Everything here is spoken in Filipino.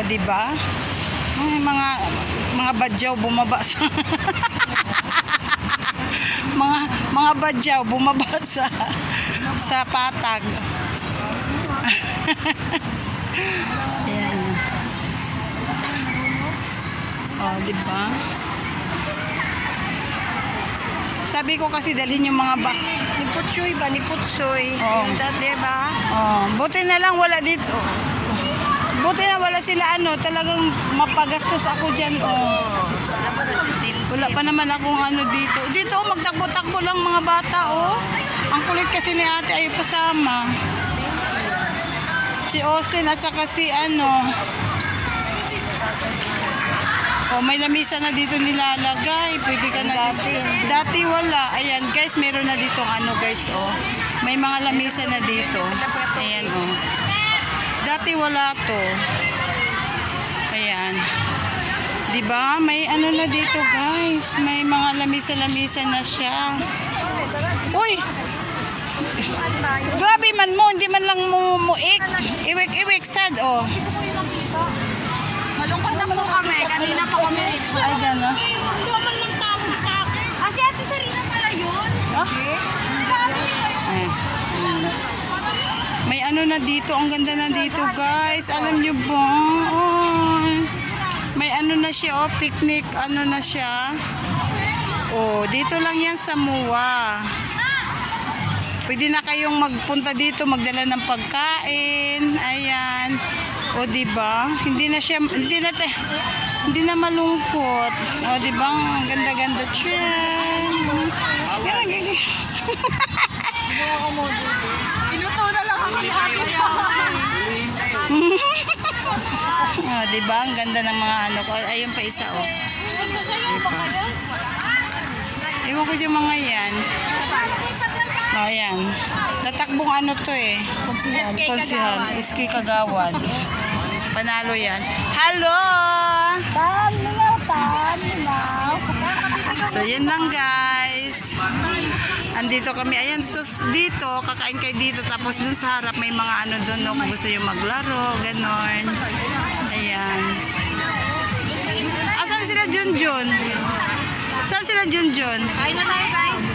di ba? Ay, mga badyaw bumaba sa mga badyaw bumaba sa patag. Ayan. Oh, di ba? Sabi ko kasi dalhin yung mga Ni Putsoy ba? Ni Putsoy. Oo. Diba? Oh, buti na lang wala dito. Buti na wala sila talagang mapagastos ako diyan oh. Wala pa naman akong dito. Dito magtakbo-takbo lang mga bata oh. Ang kulit kasi ni ate ay kasama. Si Austin at saka si Oh, may lamisa na dito nilalagay. Pwede ka na dati wala. Ayan, guys, meron na dito guys, oh. May mga lamisa na dito. Ayan, oh. Dati wala to. Ayan. 'Di ba? May na dito, guys. May mga lamisa-lamisa na siya. Uy. Grabe man mo, hindi man lang muik. Iwik-iwik sad, oh. Malungkot na po kami. Kanina pa kami. Ay, gano'n. Hindi naman lang tawag sa akin. Si Ate Sarina pala yun. Ah? Ay. May na dito. Ang ganda na dito, guys. Alam nyo ba? Oh. May na siya, oh. Picnic. Na siya. Oh, dito lang yan sa MUA. Pwede na kayong magpunta dito, magdala ng pagkain. Ayan. O di ba? Hindi na malungkot. O di ba? Ang ganda-ganda siyan. Ganun. Inuto na lang ako ni Ate O di ba? Ang ganda ng mga ko. Ayun pa isa oh. Diba? Ewan ko yung mga yan. O ayan. Tatakbong to eh. Konsihan. SK Kagawan. Panalo yan. Hello! So yun lang guys. Andito kami. Ayan, so dito, kakain kayo dito. Tapos dun sa harap may mga doon no, kung gusto yung maglaro. Ganon. Ayan. Asan sila Junjun? Saan sila Junjun? Kain na tayo, guys.